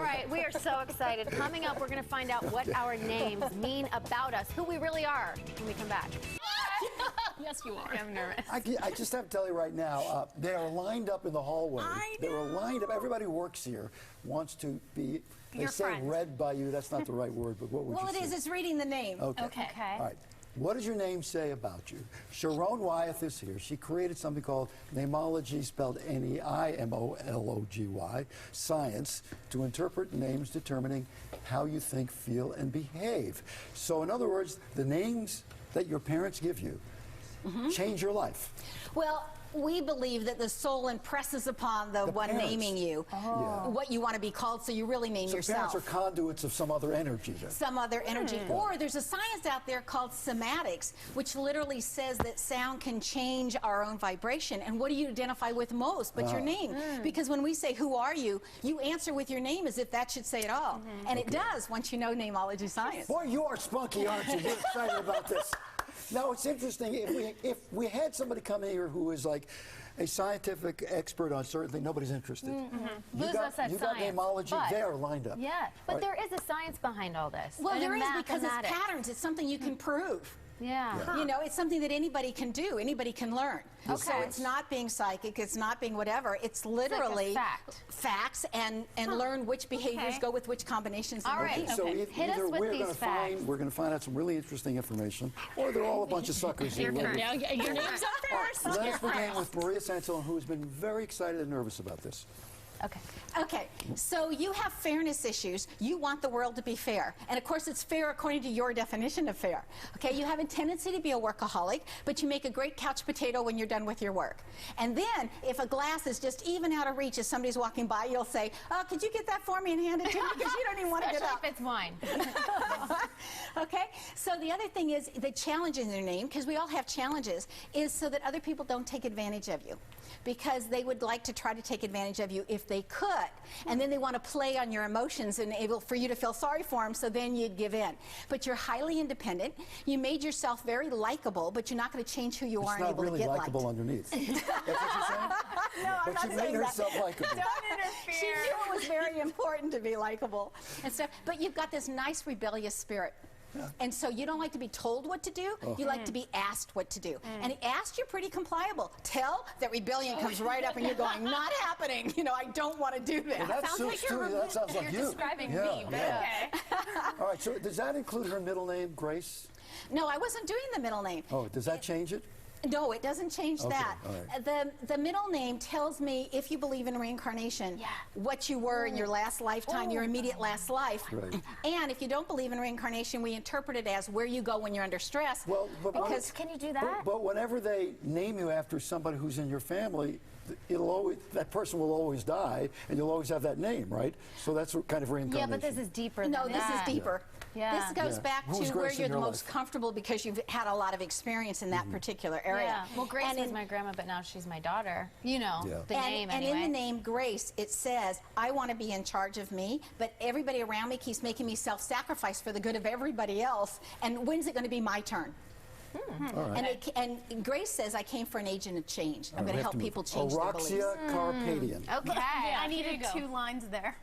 right, we are so excited. Coming up, we're going to find out what our names mean about us, who we really are, when we come back. Yes, you are. I'm nervous. I just have to tell you right now, they are lined up in the hallway. They were lined up. Everybody who works here wants to be, they Your say friend. read by you. That's not the right word, but what would you say? Well, it is. It's reading the name. Okay. All right. What does your name say about you? Sharón Wyeth is here. She created something called Namology, spelled Neimology, science, to interpret names determining how you think, feel, and behave. So in other words, the names that your parents give you change your life. Well, we believe that the soul impresses upon the one parents. naming you what you want to be called, so you really name yourself. Parents are conduits of some other energy. Then. Some other energy. Or there's a science out there called somatics, which literally says that sound can change our own vibration. And what do you identify with most but your name? Because when we say, who are you, you answer with your name as if that should say it all. And it does once you know namology science. Boy, you are spunky, aren't you? You're excited about this. Now, it's interesting, if we had somebody come here who is like a scientific expert on certain things, nobody's interested. Lose us at you got science, namology, but- they are lined up. Yeah, but there is a science behind all this. Well, and there a is, because it's mathematics. patterns. It's something you can prove. Yeah. You know, it's something that anybody can do, anybody can learn. So it's not being psychic, it's not being whatever, it's literally facts and learn which behaviors go with which combinations. All right, So hit us either with we're these facts. we're going to find out some really interesting information, or they're all a bunch of suckers. Your name's up first. Let us begin with Maria Santillan, who has been very excited and nervous about this. Okay, so you have fairness issues. You want the world to be fair. And of course, it's fair according to your definition of fair. Okay, you have a tendency to be a workaholic, but you make a great couch potato when you're done with your work. And then, if a glass is just even out of reach as somebody's walking by, you'll say, oh, could you get that for me and hand it to me? Because you don't even want to get up. Especially if it's wine. Okay, so the other thing is the challenge in their name, because we all have challenges, is so that other people don't take advantage of you. Because they would like to try to take advantage of you if they could. And then they want to play on your emotions and able for you to feel sorry for them, so then you'd give in. But you're highly independent. You made yourself very likable, but you're not going to change who you are and able to get liked. It's not really likable underneath. That's what you're saying? No, I'm but not you saying made that. herself likable. Don't interfere. She knew it was very important to be likable and stuff. But you've got this nice rebellious spirit. And so you don't like to be told what to do, you like to be asked what to do. And asked, you're pretty compliable. Tell, that rebellion comes right up and you're going, not happening. You know, I don't want to do that. Well, that sounds like that sounds like you. You're describing me, but okay. All right, so does that include her middle name, Grace? No, I wasn't doing the middle name. Oh, does that change it? No, it doesn't change that. All right. The middle name tells me, if you believe in reincarnation, what you were in your last lifetime, your immediate last life. Right. And if you don't believe in reincarnation, we interpret it as where you go when you're under stress. Well, because can you do that? But whenever they name you after somebody who's in your family, that person will always die, and you'll always have that name, right? So that's what kind of reincarnation. Yeah, but this is deeper than no, this is deeper. Yeah. This goes back Who's to where Grace in you're the your most life? comfortable because you've had a lot of experience in that particular area. Yeah. Well, Grace And was my grandma, but now she's my daughter. You know, the name and anyway. in the name Grace, it says, I want to be in charge of me, but everybody around me keeps making me self-sacrifice for the good of everybody else. And when's it going to be my turn? All right. And Grace says, I came for an agent of change. I'm going to help people change their beliefs. Aroxia Carpadian. Okay. I needed 2 lines there.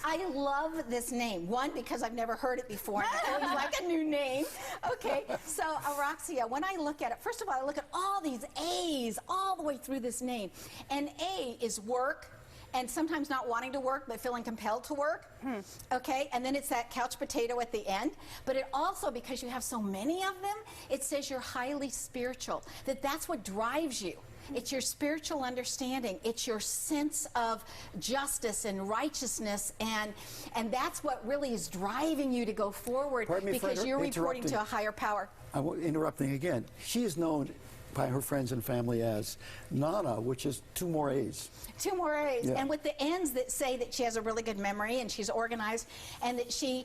I love this name. One, because I've never heard it before. And I always like a new name. Okay, so Aroxia, when I look at it, first of all, I look at all these A's all the way through this name. And A is work, and sometimes not wanting to work, but feeling compelled to work. Okay, and then it's that couch potato at the end. But it also, because you have so many of them, it says you're highly spiritual, that's what drives you. It's your spiritual understanding. It's your sense of justice and righteousness, and that's what really is driving you to go forward, because you're reporting to a higher power. I'm interrupting again. She is known by her friends and family as Nana, which is 2 more A's. 2 more A's, and with the N's that say that she has a really good memory and she's organized and that she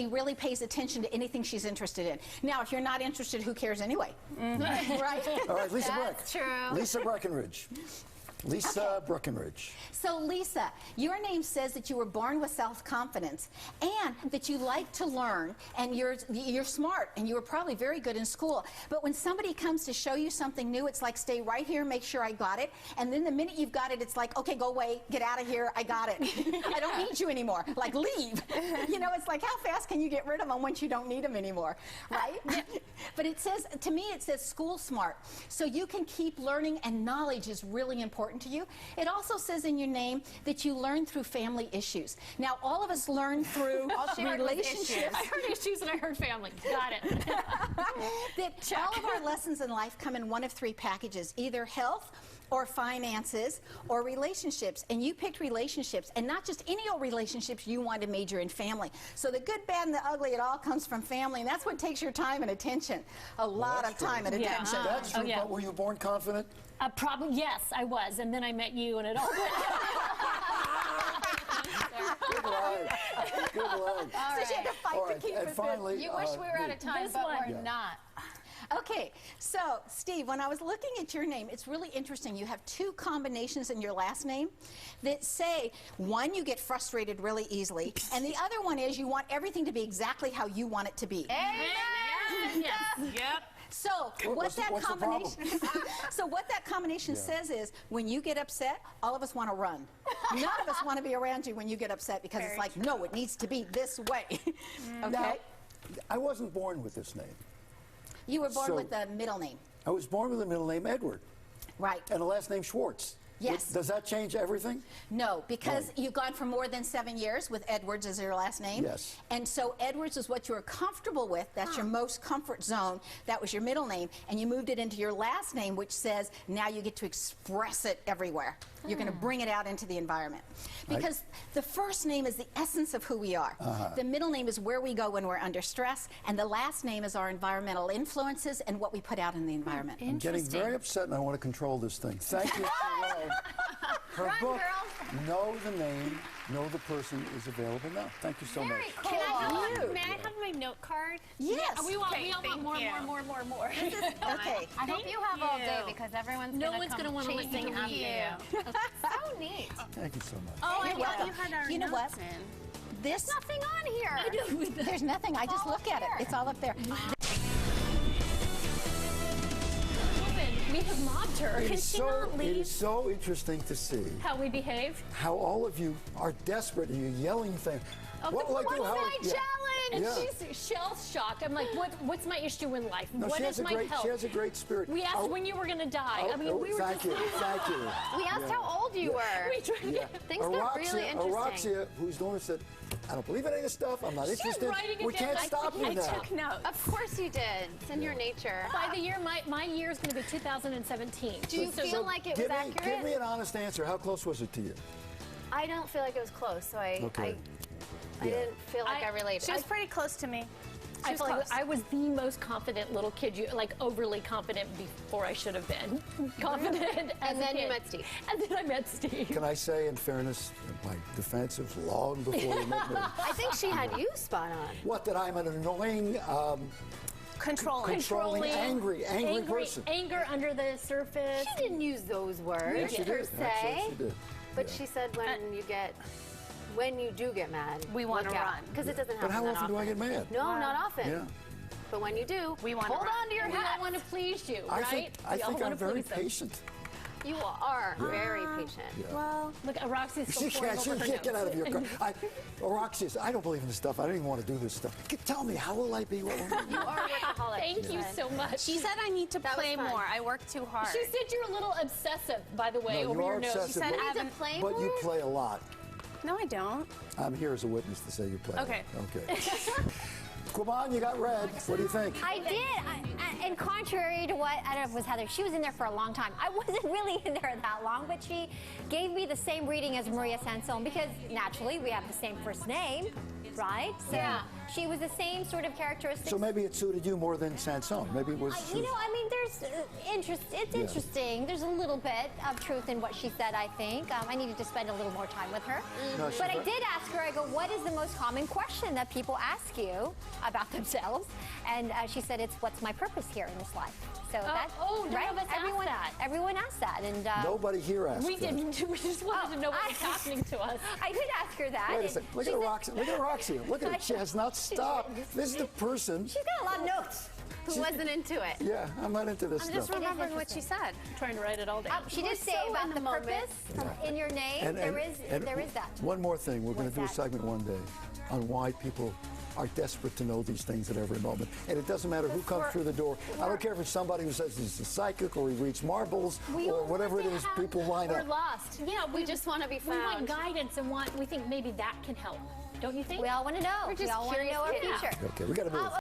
really pays attention to anything she's interested in. Now, if you're not interested, who cares anyway? Right? All right, Lisa That's true. Lisa Breckenridge. Lisa Breckenridge. So Lisa, your name says that you were born with self-confidence and that you like to learn, and you're smart, and you were probably very good in school. But when somebody comes to show you something new, it's like, stay right here, make sure I got it. And then the minute you've got it, it's like, okay, go away, get out of here, I got it. I don't need you anymore. Like, leave. You know, it's like, how fast can you get rid of them once you don't need them anymore, right? But it says, to me, it says school smart. So you can keep learning, and knowledge is really important to you. It also says in your name that you learn through family issues. Now, all of us learn through relationships. I heard issues and I heard family. Got it. That all of our lessons in life come in one of three packages, either health, or finances, or relationships. And you picked relationships, and not just any old relationships. You want to major in family. So the good, bad, and the ugly, it all comes from family, and that's what takes your time and attention. A lot of time and attention. That's true, but were you born confident? Probably, yes, I was. And then I met you, and it all went Good line. Good line. So she had to fight to keep it finally, You wish we were out of time, but we're not. Okay, so Steve, when I was looking at your name, it's really interesting. You have two combinations in your last name that say, one, you get frustrated really easily, and the other one is you want everything to be exactly how you want it to be. Amen. Yes. Yep. So what that combination says is, when you get upset, all of us want to run. None of us want to be around you when you get upset, because it's like, no, it needs to be this way. Okay? Now, I wasn't born with this name. You were born with the middle name. I was born with the middle name Edward. Right. And the last name Schwartz. Yes. Does that change everything? No, because you've gone for more than 7 years with Edwards as your last name. Yes. And so Edwards is what you were comfortable with. That's your most comfort zone. That was your middle name. And you moved it into your last name, which says now you get to express it everywhere. You're going to bring it out into the environment. Because the first name is the essence of who we are. The middle name is where we go when we're under stress. And the last name is our environmental influences and what we put out in the environment. I'm getting very upset, and I want to control this thing. Thank you, Sharón. Her book, Know the Name, Know the Person, is available now. Thank you so much. Cool. May I have my note card? Yes. We all want more. Okay. I hope you have all day, because everyone's No gonna one's come going to want to listen chasing to after you. So neat. Thank you so much. Oh, I You're thought welcome. you had our You know what? notes in. This, Nothing on here. there's nothing. I just All look at it. here. It's all up there. We have mobbed her. It Can is she so, not it leave? is so interesting to see How we behave? how all of you are desperate and you're yelling things. What will I do? How? One-night challenge! And Yeah. she's shell-shocked. I'm like, what's my issue in life? No, What she is has a my great. health? She has a great spirit. We asked when you were going to die. I mean, we were thank just... you, thank you. We asked how old you were. We tried to get... Things got really interesting. Araxia, who's the one who said, I don't believe in any of this stuff. I'm not interested. writing it We down. can't stop you I now. took notes. Of course you did. It's in your nature. By the year, my year is going to be 2017. Do you feel like it was accurate? Give me an honest answer. How close was it to you? I don't feel like it was close, so I Yeah. didn't feel like I related. She was pretty close to me. I feel like I was the most confident little kid, like overly confident before I should have been. Confident as And then a you kid. met Steve. And then I met Steve. Can I say, in fairness, in my defense, it was long before you met me. I think she had you spot on. What, that I'm an annoying, controlling, angry person. Anger under the surface. She didn't use those words Yes, she per did. se. Actually, she did. But Yeah. she said when you do get mad, We wanna run. because it doesn't happen But how that often do I get mad? No, not often. Yeah. But when you do, We wanna hold run. on to your We all hat. want to please you, I right? think We all I'm wanna very please them. patient. You are very patient. Well, Look, Roxy's still She pouring can't, over her get notes. out of your car. Araxia, I don't believe in this stuff. I don't even want to do this stuff. Tell me, how will I be? You are a workaholic. Thank you so much. she said I need to That was play fun. more. I work too hard. She said you're a little obsessive, by the way, No, over you your are notes. obsessive. She said but, I To haven't. play but you more? play a lot. No, I don't. I'm here as a witness to say you play. Okay. Okay. Kuban, you got red. What do you think? I did, and contrary to what, I don't know if it was Heather, she was in there for a long time. I wasn't really in there that long, but she gave me the same reading as Maria Sansone because naturally we have the same first name, right? So she was the same sort of characteristics. So maybe it suited you more than Sansone. Maybe it was. You know, I mean, there's interest. It's interesting. There's a little bit of truth in what she said, I think. I needed to spend a little more time with her. No, she's But I very- did ask her, I go, what is the most common question that people ask you about themselves. And she said, it's what's my purpose here in this life. So that's none of us asked that. Everyone asked that. And Nobody here asked We that. didn't. We just wanted to know what was happening to us. I did ask her that. Wait a second. Look at Roxy. Look at Roxy. Look at her. She has not stopped. This is the person. She's got a lot of notes. Who wasn't into it? Yeah, I'm not into this I'm just stuff. remembering what she said. Trying to write it all down. She did say so about in the the moment. purpose in your name. There is that. One more thing. We're going to What's do a that? segment one day on why people are desperate to know these things at every moment. And it doesn't matter who comes through the door. I don't care if it's somebody who says he's a psychic or he reads marbles or whatever it is people line We're up. lost. Yeah, We just want to be we want found. guidance and we think maybe that can help. Don't you think? We all want to know. We're just we all want to curious know our kids. future. Okay, we got to move.